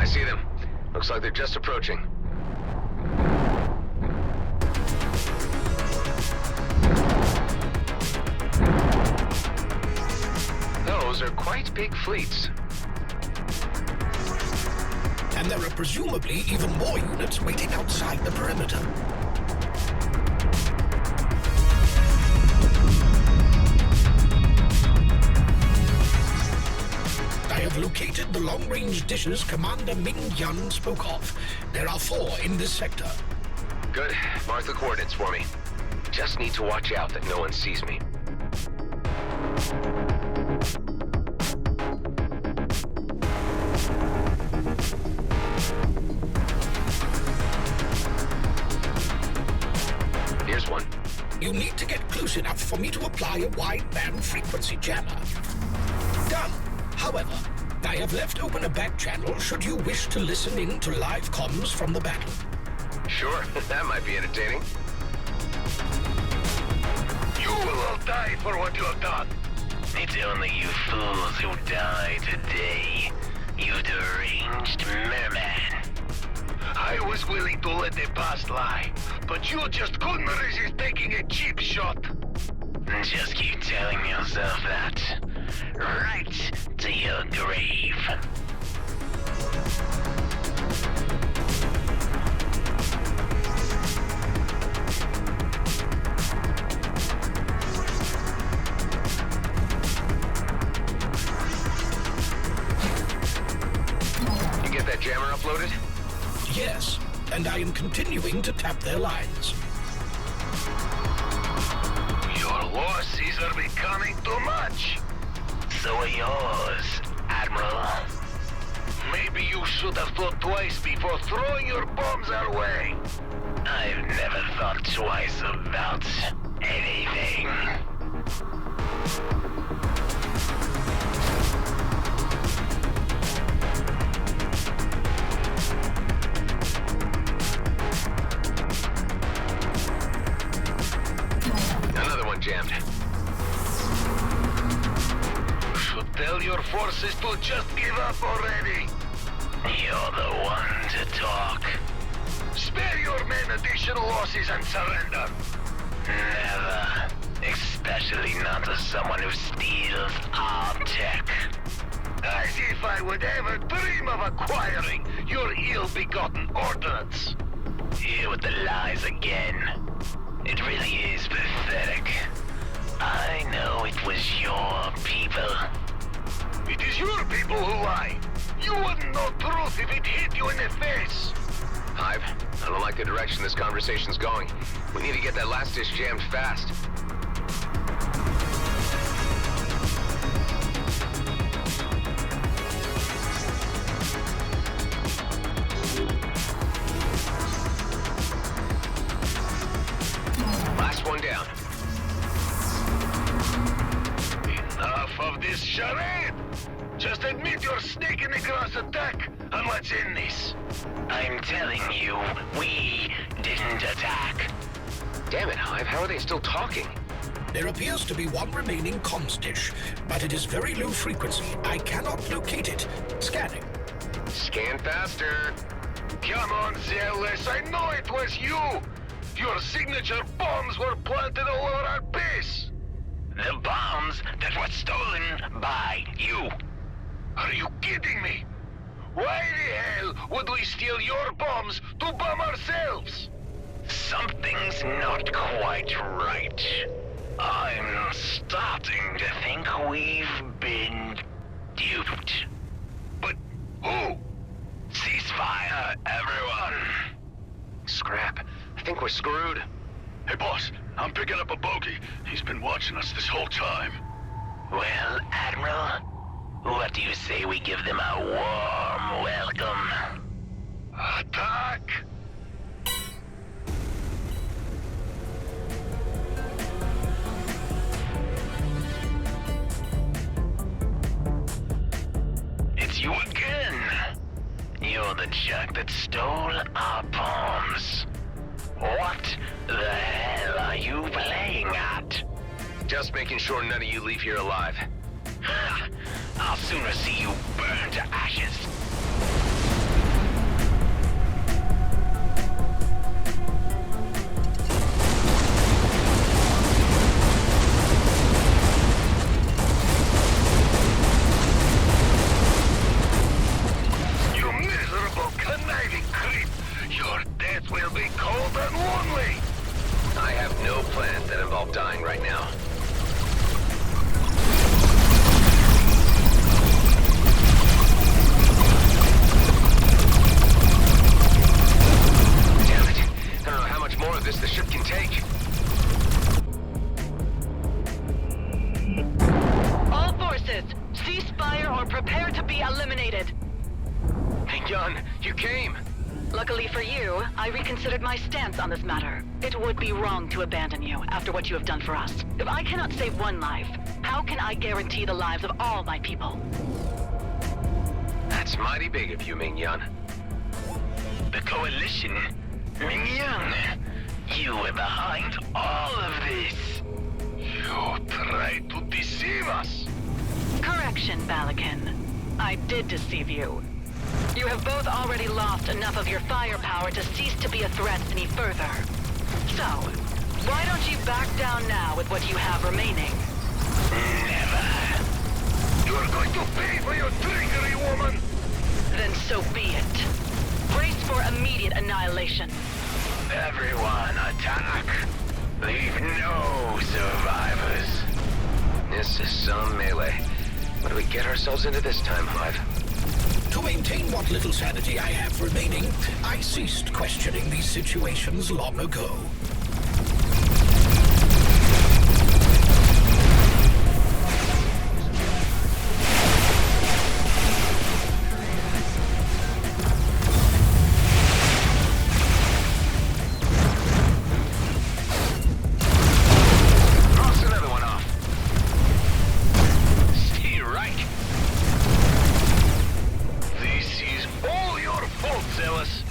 I see them. Looks like they're just approaching. Those are quite big fleets. And there are presumably even more units waiting outside the perimeter. I have located the long-range dishes Commander Ming Yan spoke of. There are 4 in this sector. Good. Mark the coordinates for me. Just need to watch out that no one sees me. Here's one. You need to get close enough for me to apply a wideband frequency jammer. Done. However, I have left open a back channel should you wish to listen in to live comms from the battle. Sure, that might be entertaining. You will all die for what you have done. It's only you fools who die today. You deranged merman. I was willing to let the past lie, but you just couldn't resist taking a cheap shot. Just keep telling yourself that. Right to your grave. You get that jammer uploaded? Yes, and I am continuing to tap their lines. Your losses are becoming too much. So are yours, Admiral. Maybe you should have thought twice before throwing your bombs our way. I've never thought twice about anything. Another one jammed. Tell your forces to just give up already. You're the one to talk. Spare your men additional losses and surrender. Never. Especially not to someone who steals our tech. As if I would ever dream of acquiring your ill-begotten ordnance. Here with the lies again. It really is pathetic. I know it was your people. It is your people who lie. You wouldn't know truth if it hit you in the face. Hive, I don't like the direction this conversation's going. We need to get that last dish jammed fast. Last one down. Enough of this charade! Just admit you're snaking across attack, and let's end this. I'm telling you, we didn't attack. Damn it, Hive, how are they still talking? There appears to be one remaining comms dish, but it is very low frequency. I cannot locate it. Scanning. Scan faster. Come on, Zealous, I know it was you! Your signature bombs were planted all over our base! The bombs that were stolen by you! Are you kidding me? Why the hell would we steal your bombs to bomb ourselves? Something's not quite right. I'm starting to think we've been duped. But who? Ceasefire, everyone! Scrap. I think we're screwed. Hey, boss, I'm picking up a bogey. He's been watching us this whole time. Well, Admiral, what do you say we give them a warm welcome? Attack! It's you again! You're the jerk that stole our bombs. What the hell are you playing at? Just making sure none of you leave here alive. I'll sooner see you burn to ashes. all dying right now. Damn it. I don't know how much more of this the ship can take. All forces, cease fire or prepare to be eliminated. Hey, Gun, you came! Luckily for you, I reconsidered my stance on this matter. It would be wrong to abandon you after what you have done for us. If I cannot save one life, how can I guarantee the lives of all my people? That's mighty big of you, Ming-Yan. The Coalition? Ming-Yan, you were behind all of this. You tried to deceive us. Correction, Balakin. I did deceive you. You have both already lost enough of your firepower to cease to be a threat any further. So, why don't you back down now with what you have remaining? Never. You're going to pay for your trickery, woman! Then so be it. Brace for immediate annihilation. Everyone attack! Leave no survivors. This is some melee. What do we get ourselves into this time, Hive? To maintain what little sanity I have remaining, I ceased questioning these situations long ago. Cross another one off. Stay right. This is all your fault, Zealous.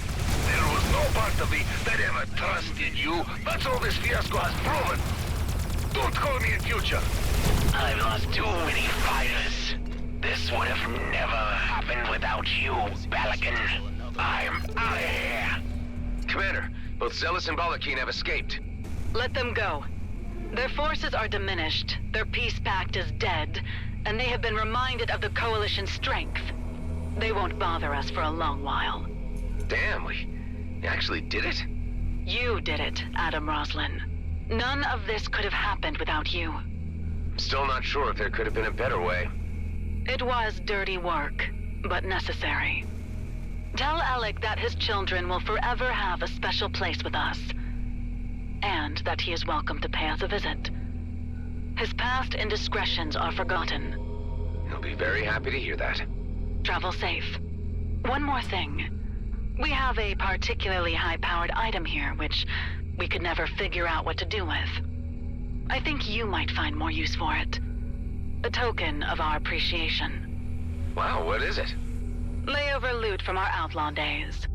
There was no part of me that ever trusted you. That's all this fiasco has proven. Don't call me in future. I've lost too many fighters. This would have never happened without you, Balakin. I'm out of here. Commander, both Zealous and Balakin have escaped. Let them go. Their forces are diminished, their peace pact is dead, and they have been reminded of the Coalition's strength. They won't bother us for a long while. Damn, we actually did it? You did it, Adam Roslin. None of this could have happened without you. Still not sure if there could have been a better way. It was dirty work, but necessary. Tell Alec that his children will forever have a special place with us, and that he is welcome to pay us a visit. His past indiscretions are forgotten. He'll be very happy to hear that. Travel safe. One more thing. We have a particularly high-powered item here, which we could never figure out what to do with. I think you might find more use for it. A token of our appreciation. Wow, what is it? Layover loot from our outlaw days.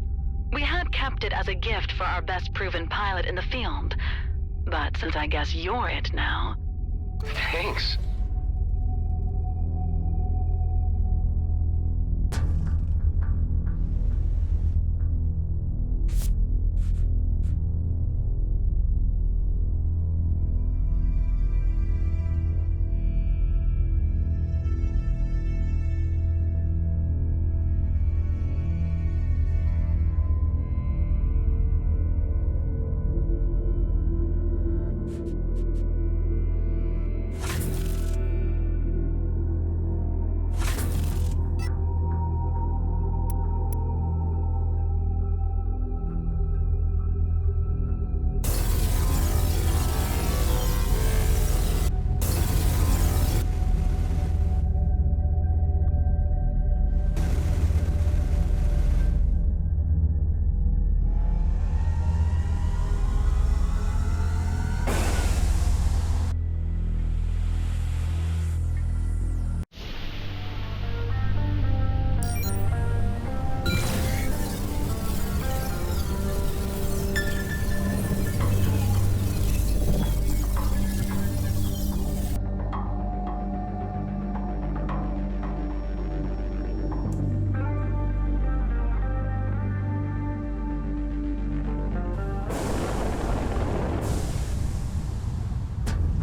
We had kept it as a gift for our best proven pilot in the field, but since I guess you're it now... Thanks.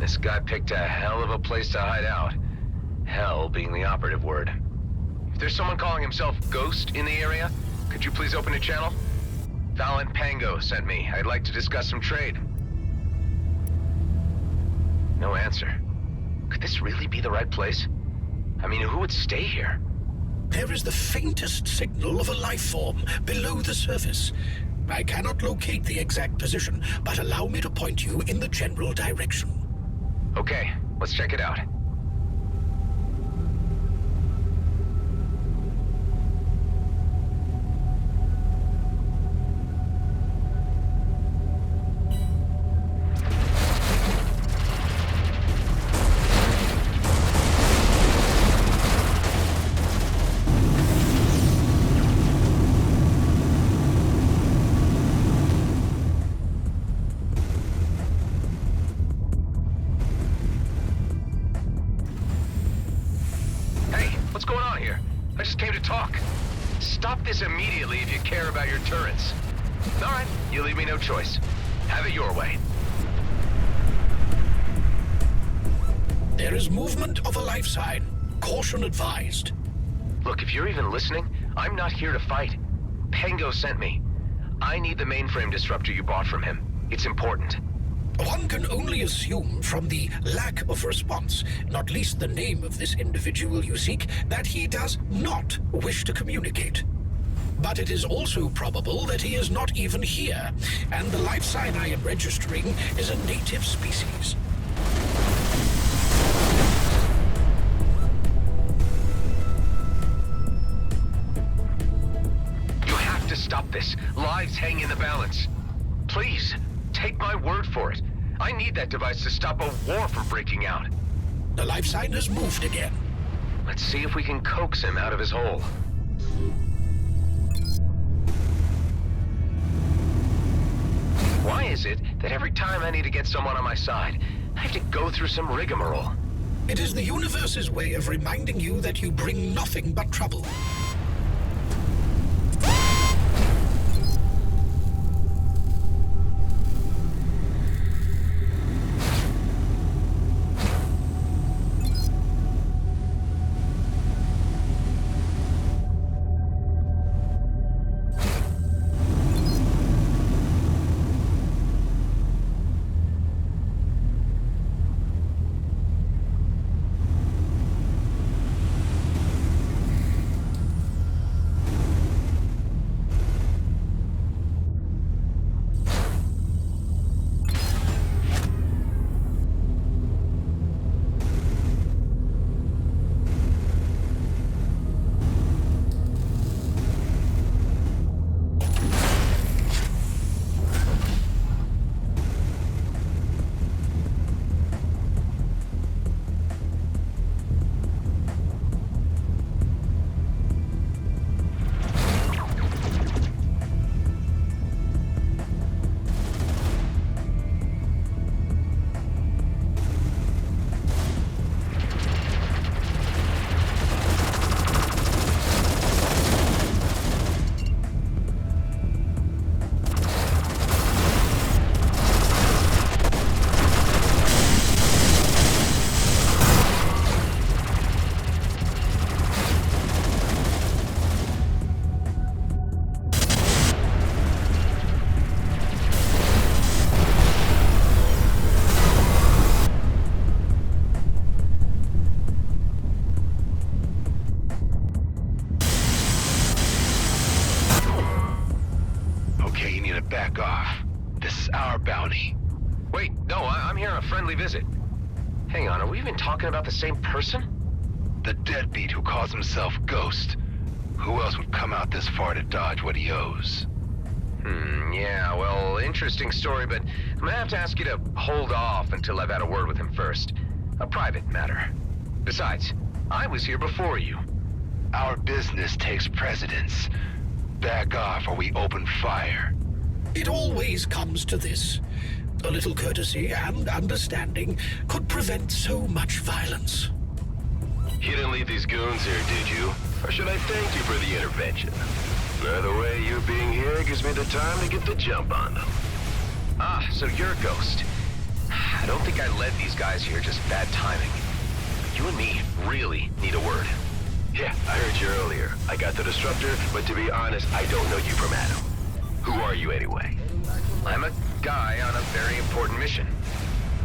This guy picked a hell of a place to hide out. Hell being the operative word. If there's someone calling himself Ghost in the area, could you please open a channel? Fallon Pango sent me. I'd like to discuss some trade. no answer. Could this really be the right place? I mean, who would stay here? There is the faintest signal of a life form below the surface. I cannot locate the exact position, but allow me to point you in the general direction. Okay, let's check it out. What's going on here? I just came to talk. Stop this immediately if you care about your turrets. All right, you leave me no choice. Have it your way. There is movement of a life sign. Caution advised. Look, if you're even listening, I'm not here to fight. Pengo sent me. I need the mainframe disruptor you bought from him. It's important. One can only assume from the lack of response, not least the name of this individual you seek, that he does not wish to communicate. But it is also probable that he is not even here, and the life sign I am registering is a native species. You have to stop this. Lives hang in the balance. Please. Take my word for it. I need that device to stop a war from breaking out. The life sign has moved again. Let's see if we can coax him out of his hole. Why is it that every time I need to get someone on my side, I have to go through some rigmarole? It is the universe's way of reminding you that you bring nothing but trouble. Back off. This is our bounty. Wait, no, I'm here on a friendly visit. Hang on, are we even talking about the same person? The deadbeat who calls himself Ghost. Who else would come out this far to dodge what he owes? Yeah, well, interesting story, but I'm gonna have to ask you to hold off until I've had a word with him first. A private matter. Besides, I was here before you. Our business takes precedence. Back off or we open fire. It always comes to this. A little courtesy and understanding could prevent so much violence. You didn't leave these goons here, did you? Or should I thank you for the intervention? Either way, you being here gives me the time to get the jump on them. Ah, so you're a Ghost. I don't think I led these guys here, just bad timing. You and me really need a word. Yeah, I heard you earlier. I got the disruptor, but to be honest, I don't know you from Adam. Who are you anyway? I'm a guy on a very important mission.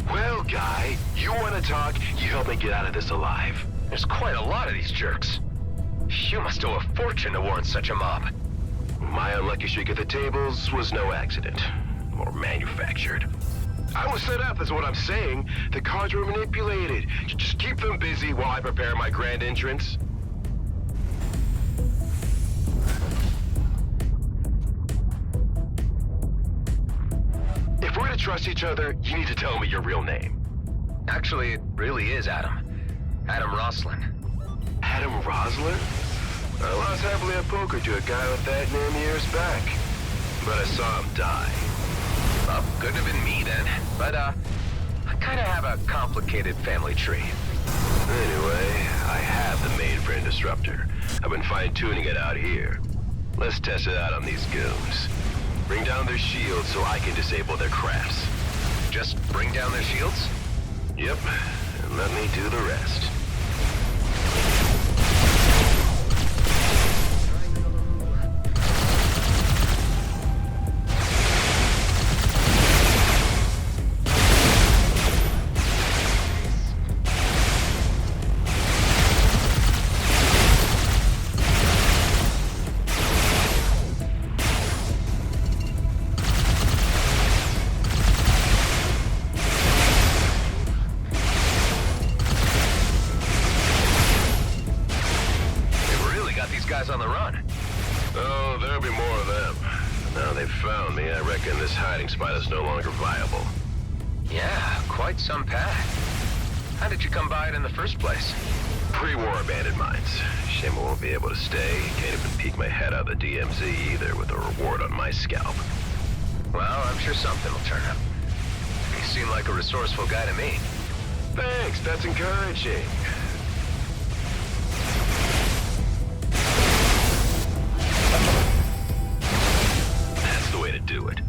Well, guy, you want to talk? You help me get out of this alive. There's quite a lot of these jerks. You must owe a fortune to warrant such a mob. My unlucky shake at the tables was no accident. Or manufactured. I was set up, is what I'm saying. The cards were manipulated. Just keep them busy while I prepare my grand entrance. If we're to trust each other, you need to tell me your real name. Actually, it really is Adam. Adam Roslin. Adam Roslin? I lost happily at poker to a guy with that name years back. But I saw him die. Well, couldn't have been me then. But, I kinda have a complicated family tree. Anyway, I have the mainframe disruptor. I've been fine-tuning it out here. Let's test it out on these goons. Bring down their shields so I can disable their crafts. Just bring down their shields? Yep, and let me do the rest. On the run. Oh, there'll be more of them. Now they've found me, I reckon this hiding spot is no longer viable. Yeah, quite some path. How did you come by it in the first place? Pre-war abandoned mines. Shame I won't be able to stay. Can't even peek my head out of the DMZ either with a reward on my scalp. Well, I'm sure something will turn up. You seem like a resourceful guy to me. Thanks, that's encouraging. That's the way to do it.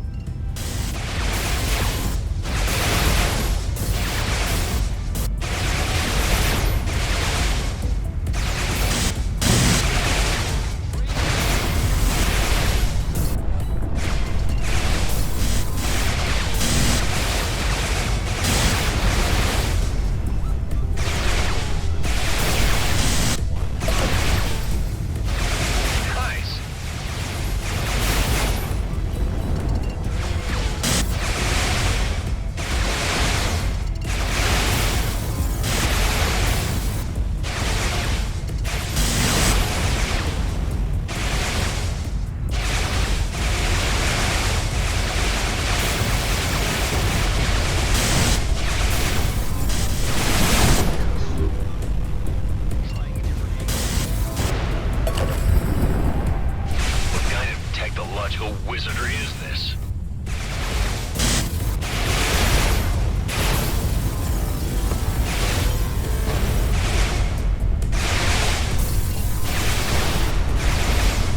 Wizardry is this?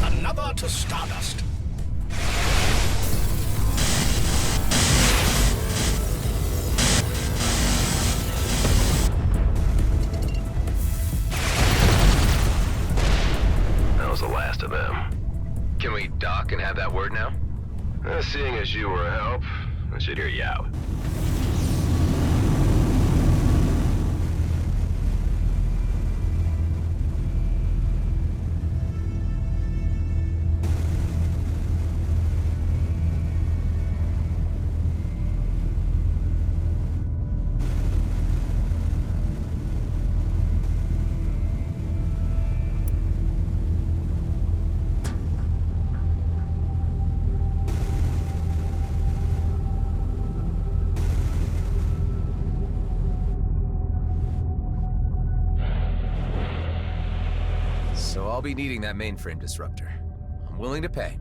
Another to Stardust. That was the last of them. Can we dock and have that word now? Seeing as you were a help, I should hear you out. So I'll be needing that mainframe disruptor. I'm willing to pay.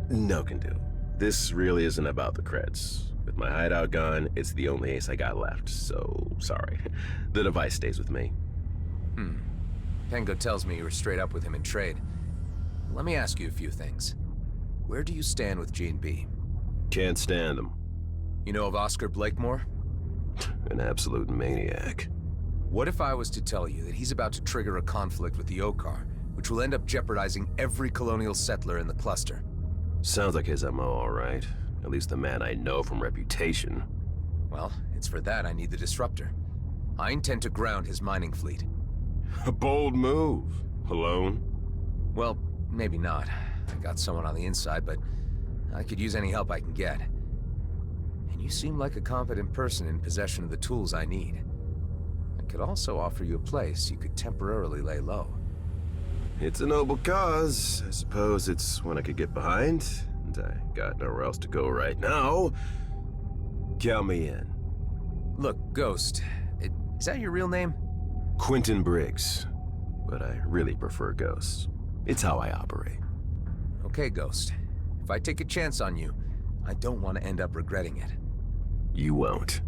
No can do. This really isn't about the creds. With my hideout gone, it's the only ace I got left, so sorry. The device stays with me. Pengo tells me you were straight up with him in trade. Let me ask you a few things. Where do you stand with G&B? Can't stand them. You know of Oscar Blakemore? An absolute maniac. What if I was to tell you that he's about to trigger a conflict with the Okar, which will end up jeopardizing every colonial settler in the cluster? Sounds like his MO, all right. At least the man I know from reputation. Well, it's for that I need the disruptor. I intend to ground his mining fleet. A bold move. Alone? Well, maybe not. I got someone on the inside, but I could use any help I can get. And you seem like a competent person in possession of the tools I need. I could also offer you a place you could temporarily lay low. It's a noble cause. I suppose it's one I could get behind, and I got nowhere else to go right now. Count me in. Look, Ghost, is that your real name? Quentin Briggs, but I really prefer Ghost. It's how I operate. Okay, Ghost. If I take a chance on you, I don't want to end up regretting it. You won't.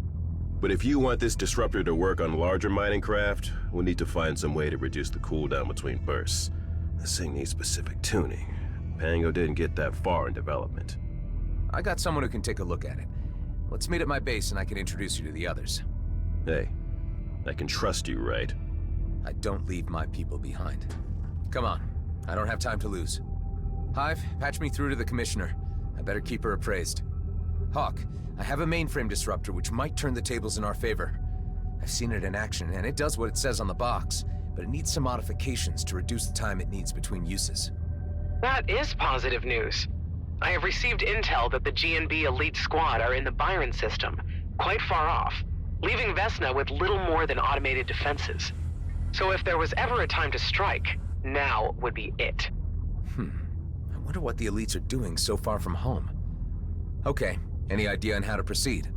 But if you want this disruptor to work on larger mining craft, we'll need to find some way to reduce the cooldown between bursts. This thing needs specific tuning. Pango didn't get that far in development. I got someone who can take a look at it. Let's meet at my base and I can introduce you to the others. Hey, I can trust you, right? I don't leave my people behind. Come on, I don't have time to lose. Hive, patch me through to the Commissioner. I better keep her appraised. Hawk, I have a mainframe disruptor which might turn the tables in our favor. I've seen it in action, and it does what it says on the box, but it needs some modifications to reduce the time it needs between uses. That is positive news. I have received intel that the G&B elite squad are in the Byron system, quite far off, leaving Vesna with little more than automated defenses. So if there was ever a time to strike, now would be it. I wonder what the elites are doing so far from home. Okay, any idea on how to proceed?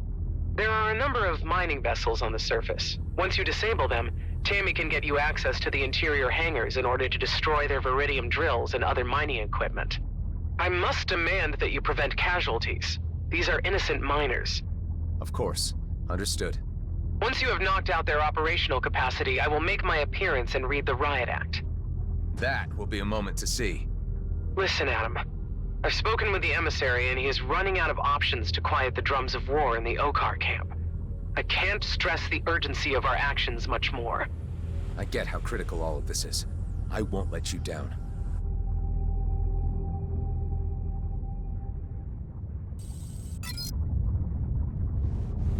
There are a number of mining vessels on the surface. Once you disable them, Tammy can get you access to the interior hangars in order to destroy their Viridium drills and other mining equipment. I must demand that you prevent casualties. These are innocent miners. Of course. Understood. Once you have knocked out their operational capacity, I will make my appearance and read the Riot Act. That will be a moment to see. Listen, Adam. I've spoken with the emissary and he is running out of options to quiet the drums of war in the Okar camp. I can't stress the urgency of our actions much more. I get how critical all of this is. I won't let you down.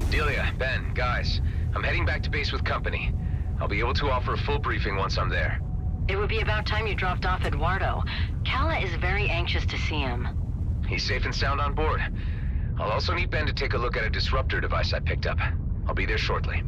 Delia, Ben, guys, I'm heading back to base with company. I'll be able to offer a full briefing once I'm there. It would be about time you dropped off Eduardo. Kala is very anxious to see him. He's safe and sound on board. I'll also need Ben to take a look at a disruptor device I picked up. I'll be there shortly.